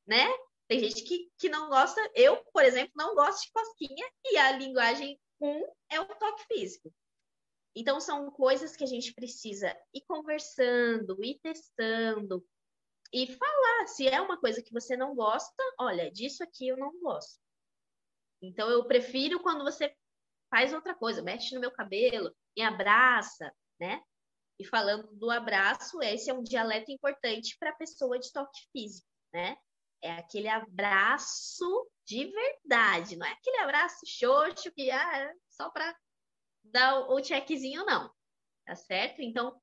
né? Tem gente que não gosta. Eu, por exemplo, não gosto de cosquinha e a linguagem 1 é o toque físico. Então, são coisas que a gente precisa ir conversando, ir testando e falar. Se é uma coisa que você não gosta, olha, disso aqui eu não gosto. Então, eu prefiro quando você faz outra coisa, mexe no meu cabelo, me abraça, né? E falando do abraço, esse é um dialeto importante para a pessoa de toque físico, né? É aquele abraço de verdade, não é aquele abraço xoxo que só para dar o checkzinho, não. Tá certo? Então,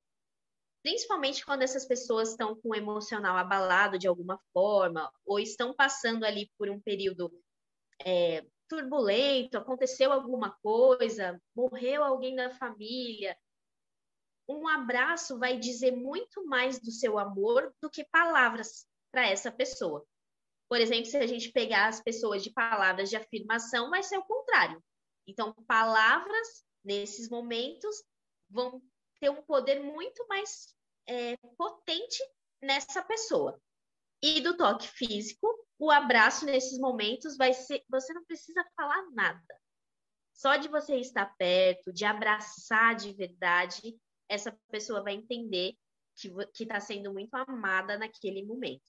principalmente quando essas pessoas estão com o emocional abalado de alguma forma, ou estão passando ali por um período turbulento, aconteceu alguma coisa, morreu alguém da família, um abraço vai dizer muito mais do seu amor do que palavras para essa pessoa. Por exemplo, se a gente pegar as pessoas de palavras de afirmação, vai ser o contrário. Então, palavras, nesses momentos, vão ter um poder muito mais potente nessa pessoa. E do toque físico, o abraço nesses momentos vai ser... Você não precisa falar nada. Só de você estar perto, de abraçar de verdade, essa pessoa vai entender que está sendo muito amada naquele momento.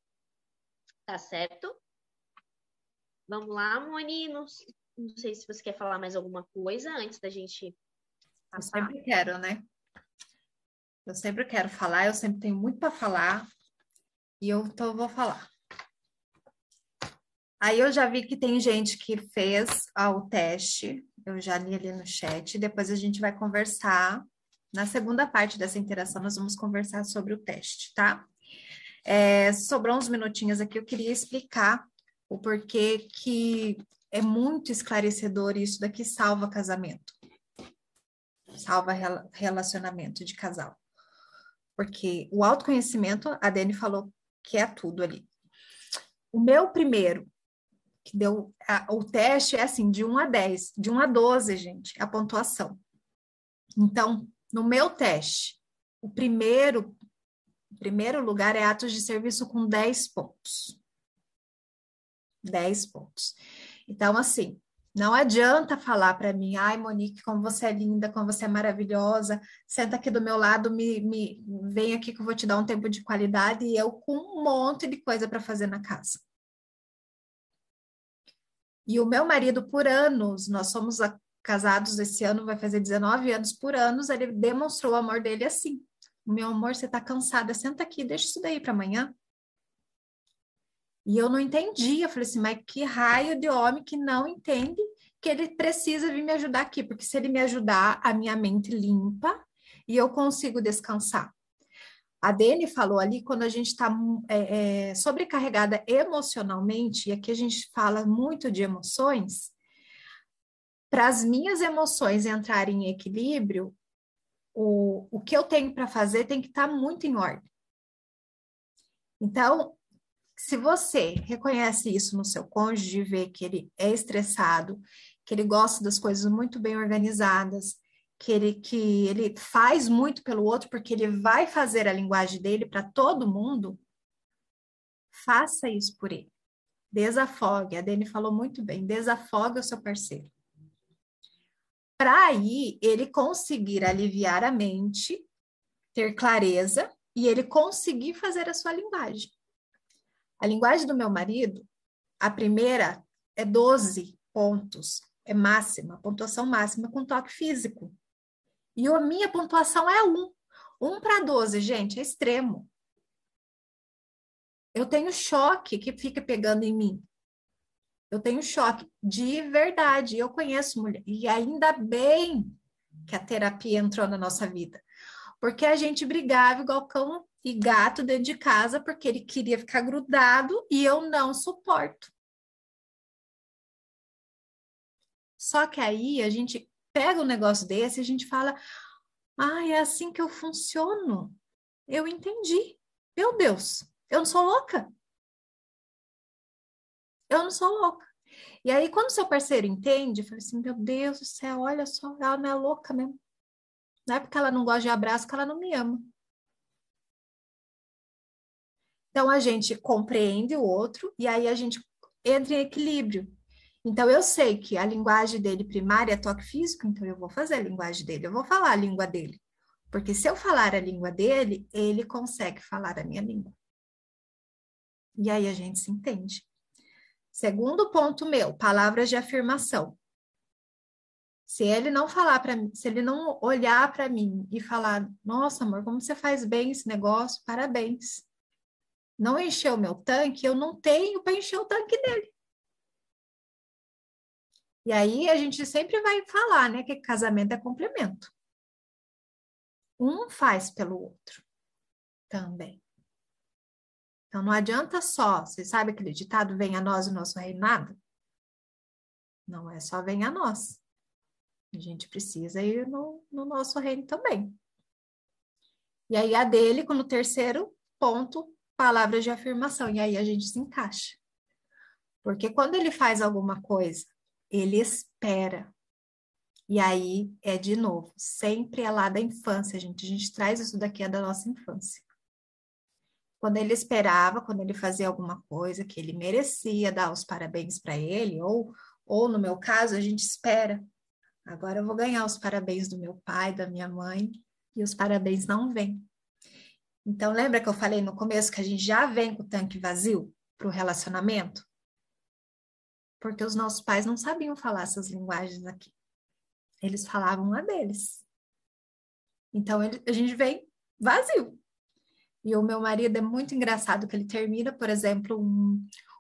Tá certo? Vamos lá, Moni. Não sei se você quer falar mais alguma coisa antes da gente passar. Eu sempre quero, né? Eu sempre quero falar, eu sempre tenho muito para falar e então vou falar. Aí eu já vi que tem gente que fez o teste, eu já li ali no chat, depois a gente vai conversar. Na segunda parte dessa interação, nós vamos conversar sobre o teste, tá? Sobrou uns minutinhos aqui, eu queria explicar o porquê que é muito esclarecedor isso daqui salva casamento. Salva relacionamento de casal. Porque o autoconhecimento, a Dani falou que é tudo ali. O meu primeiro, que deu... o teste é assim, de 1 a 10, de 1 a 12, gente, a pontuação. Então, no meu teste, o primeiro lugar é atos de serviço com 10 pontos. 10 pontos. Então, assim, não adianta falar para mim, ai, Monique, como você é linda, como você é maravilhosa, senta aqui do meu lado, vem aqui que eu vou te dar um tempo de qualidade e eu com um monte de coisa para fazer na casa. E o meu marido, por anos, nós somos casados esse ano, vai fazer 19 anos, por anos, ele demonstrou o amor dele assim. Meu amor, você tá cansada, senta aqui, deixa isso daí para amanhã. E eu não entendi, eu falei assim, mas que raio de homem que não entende que ele precisa vir me ajudar aqui, porque se ele me ajudar, a minha mente limpa e eu consigo descansar. A Dani falou ali, quando a gente está sobrecarregada emocionalmente, e aqui a gente fala muito de emoções, para as minhas emoções entrarem em equilíbrio, o que eu tenho para fazer tem que estar muito em ordem. Então, se você reconhece isso no seu cônjuge, vê que ele é estressado, que ele gosta das coisas muito bem organizadas, que ele faz muito pelo outro, porque ele vai fazer a linguagem dele para todo mundo, faça isso por ele. Desafogue. A Dani falou muito bem, desafogue o seu parceiro. Para aí ele conseguir aliviar a mente, ter clareza e ele conseguir fazer a sua linguagem. A linguagem do meu marido, a primeira é 12 pontos, é máxima, pontuação máxima com toque físico. E a minha pontuação é 1. 1 para 12, gente, é extremo. Eu tenho choque que fica pegando em mim. Eu tenho choque de verdade. Eu conheço mulher. E ainda bem que a terapia entrou na nossa vida. Porque a gente brigava igual cão e gato dentro de casa, porque ele queria ficar grudado e eu não suporto. Só que aí a gente pega um negócio desse e a gente fala: é assim que eu funciono. Eu entendi. Meu Deus, eu não sou louca. Eu não sou louca. E aí, quando seu parceiro entende, eu falo assim: meu Deus do céu, olha só, ela não é louca mesmo. Não é porque ela não gosta de abraço que ela não me ama. Então, a gente compreende o outro e aí a gente entra em equilíbrio. Então, eu sei que a linguagem dele primária é toque físico, então eu vou fazer a linguagem dele, eu vou falar a língua dele. Porque se eu falar a língua dele, ele consegue falar a minha língua. E aí a gente se entende. Segundo ponto meu, palavras de afirmação. Se ele não falar para mim, se ele não olhar para mim e falar: nossa, amor, como você faz bem esse negócio, parabéns. Não encheu o meu tanque, eu não tenho para encher o tanque dele. E aí a gente sempre vai falar, né, que casamento é complemento. Um faz pelo outro também. Então não adianta só, você sabe aquele ditado: venha a nós o nosso reinado? Não é só venha a nós. A gente precisa ir no nosso reino também. E aí a dele, como terceiro ponto, palavras de afirmação. E aí a gente se encaixa. Porque quando ele faz alguma coisa, ele espera. E aí é de novo, sempre é lá da infância, gente. A gente traz isso daqui é da nossa infância. Quando ele esperava, quando ele fazia alguma coisa que ele merecia dar os parabéns para ele, ou no meu caso, a gente espera. Agora eu vou ganhar os parabéns do meu pai, da minha mãe, e os parabéns não vêm. Então, lembra que eu falei no começo que a gente já vem com o tanque vazio para o relacionamento? Porque os nossos pais não sabiam falar essas linguagens aqui. Eles falavam a deles. Então, a gente vem vazio. E o meu marido é muito engraçado que ele termina, por exemplo,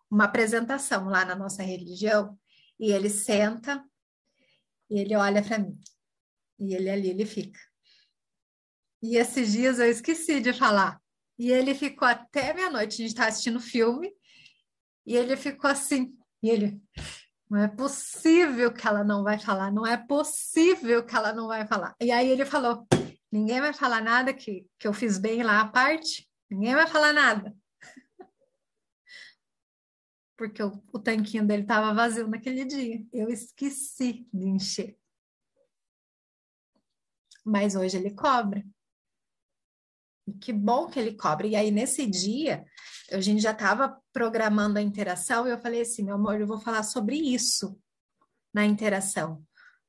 uma apresentação lá na nossa religião, e ele senta e ele olha para mim. E ele ali, ele fica. E esses dias eu esqueci de falar. E ele ficou até meia-noite, a gente estava assistindo filme, e ele ficou assim. E ele: não é possível que ela não vai falar, não é possível que ela não vai falar. E aí ele falou: ninguém vai falar nada que eu fiz bem lá à parte, ninguém vai falar nada. Porque o tanquinho dele estava vazio naquele dia. Eu esqueci de encher. Mas hoje ele cobra. E que bom que ele cobra. E aí, nesse dia, a gente já estava programando a interação e eu falei assim: meu amor, eu vou falar sobre isso na interação.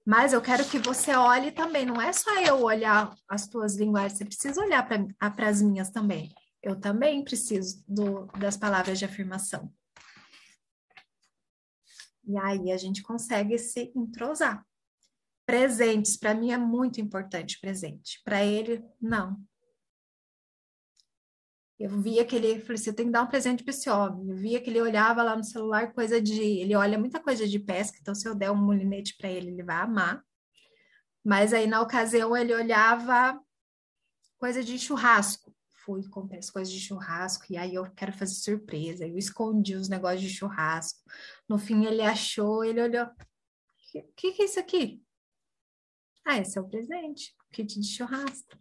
Mas eu quero que você olhe também. Não é só eu olhar as tuas linguagens, você precisa olhar para as minhas também. Eu também preciso das palavras de afirmação. E aí a gente consegue se entrosar. Presentes, para mim é muito importante presente. Para ele, não. Eu via que ele, falei assim: eu tenho que dar um presente para esse homem. Eu via que ele olhava lá no celular ele olha muita coisa de pesca, então se eu der um molinete para ele, ele vai amar. Mas aí na ocasião ele olhava coisa de churrasco. Fui comprar as coisas de churrasco e aí eu quero fazer surpresa. Eu escondi os negócios de churrasco. No fim ele achou, ele olhou: o que é isso aqui? Esse é o presente, o kit de churrasco.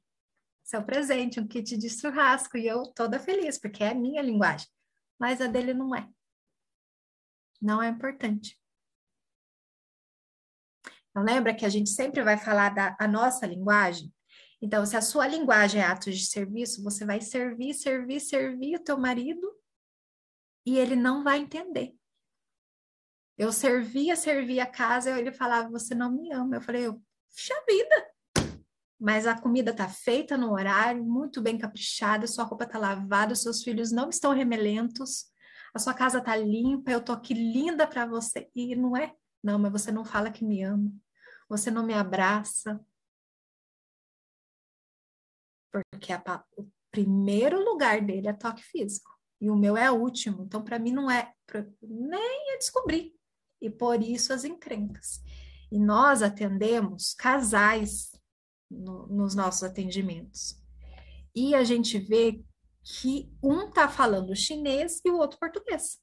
Esse é o presente, um kit de churrasco. E eu toda feliz, porque é a minha linguagem. Mas a dele não é. Não é importante. Então, lembra que a gente sempre vai falar a nossa linguagem? Então, se a sua linguagem é atos de serviço, você vai servir, servir, servir o teu marido e ele não vai entender. Eu servia a casa e ele falava: você não me ama. Eu falei: puxa vida, mas a comida está feita no horário, muito bem caprichada, sua roupa está lavada, seus filhos não estão remelentos, a sua casa está limpa, eu tô aqui linda para você. E não é? Não, mas você não fala que me ama, você não me abraça, porque o primeiro lugar dele é toque físico e o meu é o último. Então, para mim, não é nem é descobrir. E por isso as encrencas. E nós atendemos casais nos nossos atendimentos. E a gente vê que um está falando chinês e o outro português.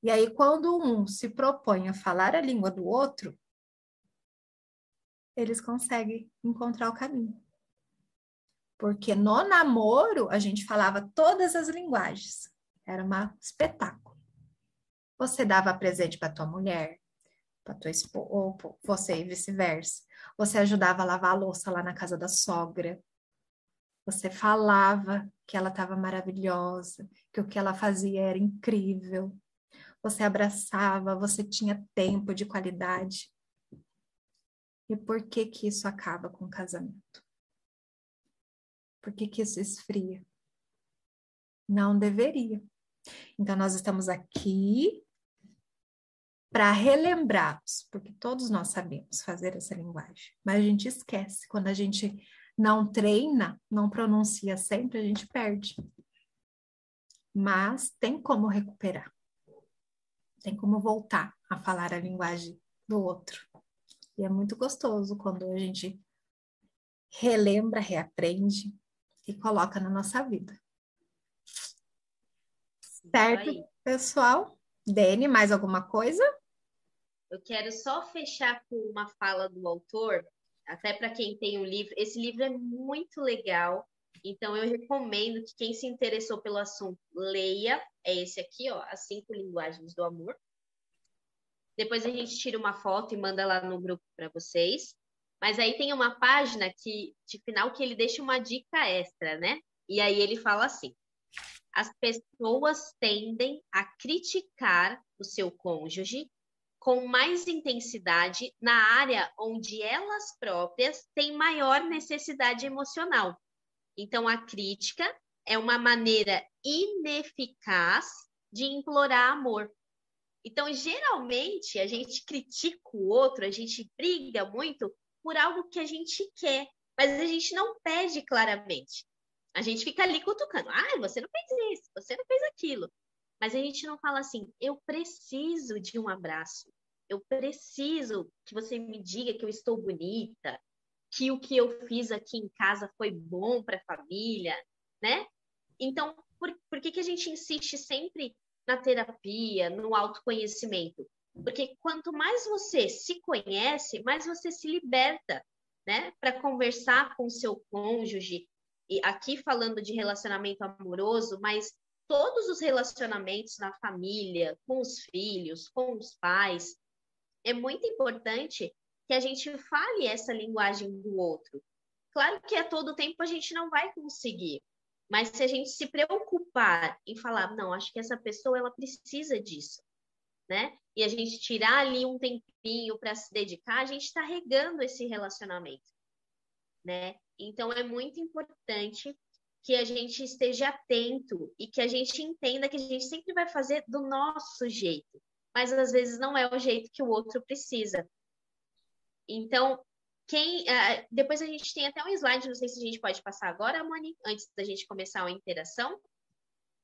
E aí, quando um se propõe a falar a língua do outro, eles conseguem encontrar o caminho. Porque no namoro a gente falava todas as linguagens. Era um espetáculo. Você dava presente para tua mulher, para tua esposa, ou você e vice-versa. Você ajudava a lavar a louça lá na casa da sogra. Você falava que ela estava maravilhosa, que o que ela fazia era incrível. Você abraçava, você tinha tempo de qualidade. E por que que isso acaba com o casamento? Por que que isso esfria? Não deveria. Então, nós estamos aqui para relembrarmos, porque todos nós sabemos fazer essa linguagem, mas a gente esquece. Quando a gente não treina, não pronuncia sempre, a gente perde. Mas tem como recuperar. Tem como voltar a falar a linguagem do outro. E é muito gostoso quando a gente relembra, reaprende e coloca na nossa vida. Certo, pessoal? Dene, mais alguma coisa? Eu quero só fechar com uma fala do autor, até para quem tem o livro. Esse livro é muito legal, então eu recomendo que quem se interessou pelo assunto leia. É esse aqui, ó, As 5 Linguagens do Amor. Depois a gente tira uma foto e manda lá no grupo para vocês. Mas aí tem uma página de final que ele deixa uma dica extra, né? E aí ele fala assim: as pessoas tendem a criticar o seu cônjuge com mais intensidade na área onde elas próprias têm maior necessidade emocional. Então, a crítica é uma maneira ineficaz de implorar amor. Então, geralmente, a gente critica o outro, a gente briga muito por algo que a gente quer, mas a gente não pede claramente. A gente fica ali cutucando. Ah, você não fez isso, você não fez aquilo. Mas a gente não fala assim, eu preciso de um abraço. Eu preciso que você me diga que eu estou bonita, que o que eu fiz aqui em casa foi bom para a família, né? Então, por que a gente insiste sempre na terapia, no autoconhecimento? Porque quanto mais você se conhece, mais você se liberta, né? Para conversar com o seu cônjuge. E aqui falando de relacionamento amoroso, mas todos os relacionamentos na família, com os filhos, com os pais, é muito importante que a gente fale essa linguagem do outro. Claro que a todo tempo a gente não vai conseguir, mas se a gente se preocupar em falar, não, acho que essa pessoa ela precisa disso, né? E a gente tirar ali um tempinho para se dedicar, a gente está regando esse relacionamento, né? Então é muito importante que a gente esteja atento e que a gente entenda que a gente sempre vai fazer do nosso jeito, mas às vezes não é o jeito que o outro precisa. Então, depois a gente tem até um slide, não sei se a gente pode passar agora, Moni, antes da gente começar a interação,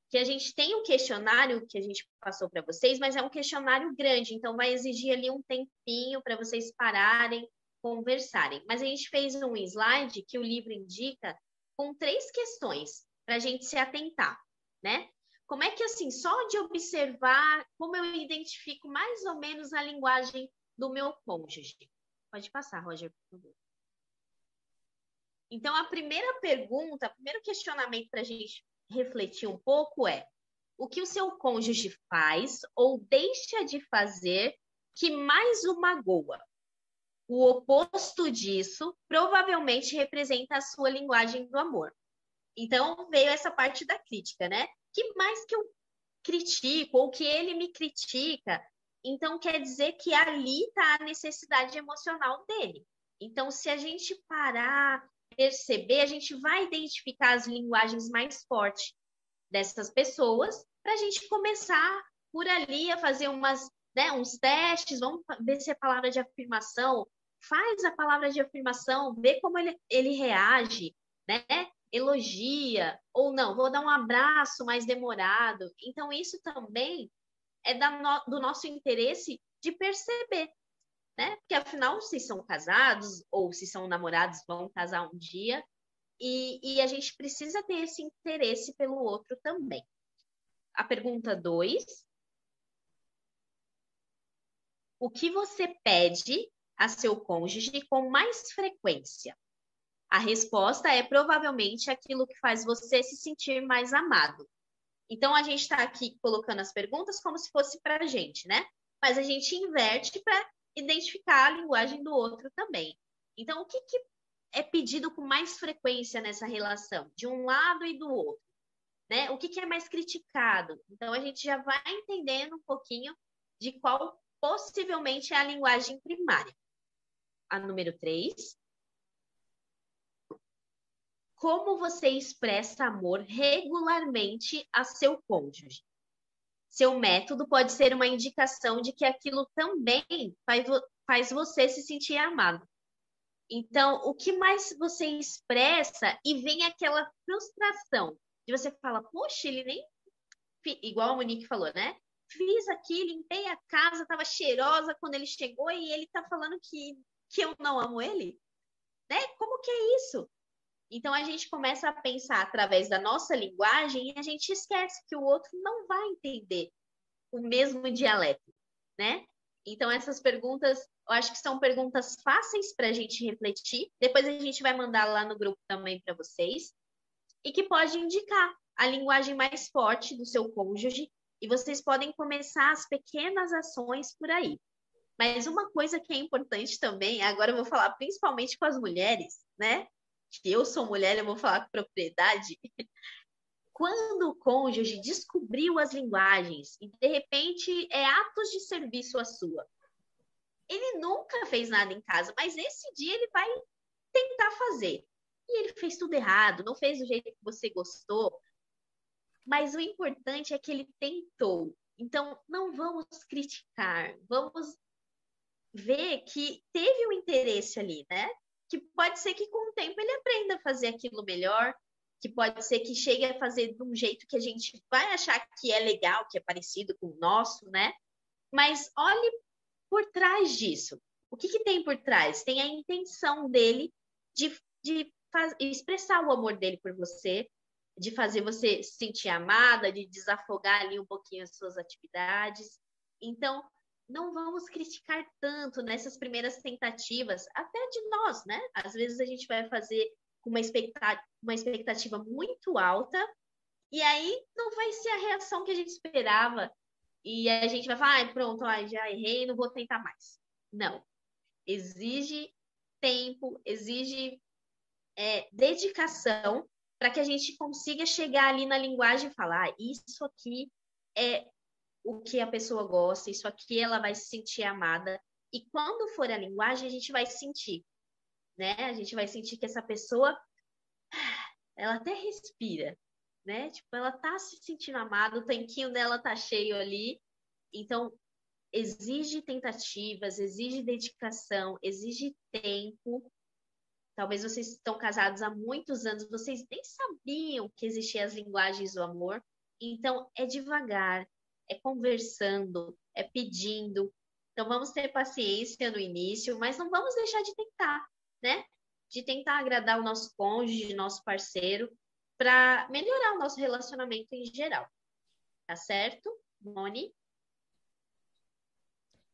que a gente tem um questionário que a gente passou para vocês, mas é um questionário grande, então vai exigir ali um tempinho para vocês pararem, conversarem. Mas a gente fez um slide que o livro indica com 3 questões para a gente se atentar, né? Como é que, assim, só de observar, como eu identifico mais ou menos a linguagem do meu cônjuge? Pode passar, Roger, por favor. Então, a primeira pergunta, o primeiro questionamento para a gente refletir um pouco é: o que o seu cônjuge faz ou deixa de fazer que mais o magoa? O oposto disso provavelmente representa a sua linguagem do amor. Então, veio essa parte da crítica, né? Que mais que eu critico ou que ele me critica Então, quer dizer que ali está a necessidade emocional dele. Então, se a gente parar, perceber, a gente vai identificar as linguagens mais fortes dessas pessoas para a gente começar por ali a fazer uns testes, vamos ver se é palavra de afirmação, faz a palavra de afirmação, vê como ele reage, né? Elogia, ou não, vou dar um abraço mais demorado. Então, isso também é do nosso interesse de perceber, né? Porque afinal, se são casados ou se são namorados, vão casar um dia, e a gente precisa ter esse interesse pelo outro também. A pergunta 2: o que você pede a seu cônjuge com mais frequência? A resposta é provavelmente aquilo que faz você se sentir mais amado. Então, a gente está aqui colocando as perguntas como se fosse para a gente, né? Mas a gente inverte para identificar a linguagem do outro também. Então, o que é pedido com mais frequência nessa relação, de um lado e do outro? Né? O que é mais criticado? Então, a gente já vai entendendo um pouquinho de qual possivelmente é a linguagem primária. A número 3: como você expressa amor regularmente a seu cônjuge? Seu método pode ser uma indicação de que aquilo também faz você se sentir amado. Então, o que mais você expressa e vem aquela frustração de você falar, poxa, ele nem... Igual a Monique falou, né? Fiz aqui, limpei a casa, estava cheirosa quando ele chegou e ele está falando que eu não amo ele? Né? Como que é isso? Então, a gente começa a pensar através da nossa linguagem e a gente esquece que o outro não vai entender o mesmo dialeto, né? Então, essas perguntas, eu acho que são perguntas fáceis para a gente refletir. Depois a gente vai mandar lá no grupo também para vocês. E que pode indicar a linguagem mais forte do seu cônjuge. E vocês podem começar as pequenas ações por aí. Mas uma coisa que é importante também, agora eu vou falar principalmente com as mulheres, né? Que eu sou mulher, eu vou falar com propriedade. Quando o cônjuge descobriu as linguagens e de repente é atos de serviço a sua, ele nunca fez nada em casa, mas nesse dia ele vai tentar fazer. E ele fez tudo errado, não fez do jeito que você gostou, mas o importante é que ele tentou. Então, não vamos criticar, vamos ver que teve um interesse ali, né? Que pode ser que com o tempo ele aprenda a fazer aquilo melhor, que pode ser que chegue a fazer de um jeito que a gente vai achar que é legal, que é parecido com o nosso, né? Mas olhe por trás disso. O que tem por trás? Tem a intenção dele de expressar o amor dele por você, de fazer você se sentir amada, de desafogar ali um pouquinho as suas atividades. Então, não vamos criticar tanto nessas primeiras tentativas, até de nós, né? Às vezes a gente vai fazer com uma expectativa muito alta e aí não vai ser a reação que a gente esperava e a gente vai falar, pronto, já errei, não vou tentar mais. Não. Exige tempo, exige dedicação para que a gente consiga chegar ali na linguagem e falar, isso aqui é o que a pessoa gosta, isso aqui ela vai se sentir amada. E quando for a linguagem, a gente vai sentir, né? A gente vai sentir que essa pessoa, ela até respira, né? Tipo, ela tá se sentindo amada, o tanquinho dela tá cheio ali. Então, exige tentativas, exige dedicação, exige tempo. Talvez vocês estão casados há muitos anos, vocês nem sabiam que existiam as linguagens do amor. Então, é devagar, é conversando, é pedindo. Então, vamos ter paciência no início, mas não vamos deixar de tentar, né? De tentar agradar o nosso cônjuge, nosso parceiro, para melhorar o nosso relacionamento em geral. Tá certo, Moni?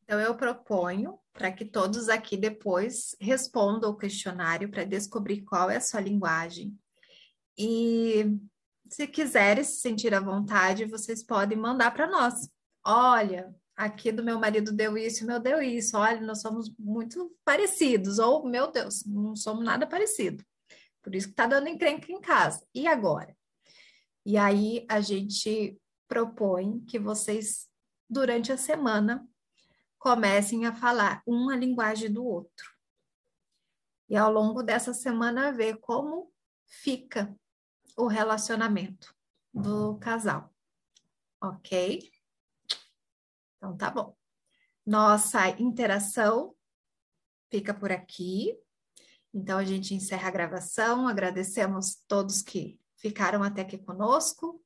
Então, eu proponho para que todos aqui depois respondam o questionário para descobrir qual é a sua linguagem. E se quiserem se sentir à vontade, vocês podem mandar para nós. Olha, aqui do meu marido deu isso, o meu deu isso. Olha, nós somos muito parecidos. Ou, meu Deus, não somos nada parecido. Por isso que está dando encrenca em casa. E agora? E aí a gente propõe que vocês, durante a semana, comecem a falar uma linguagem do outro. E ao longo dessa semana ver como fica o relacionamento do casal, ok? Então tá bom. Nossa interação fica por aqui. Então a gente encerra a gravação. Agradecemos todos que ficaram até aqui conosco.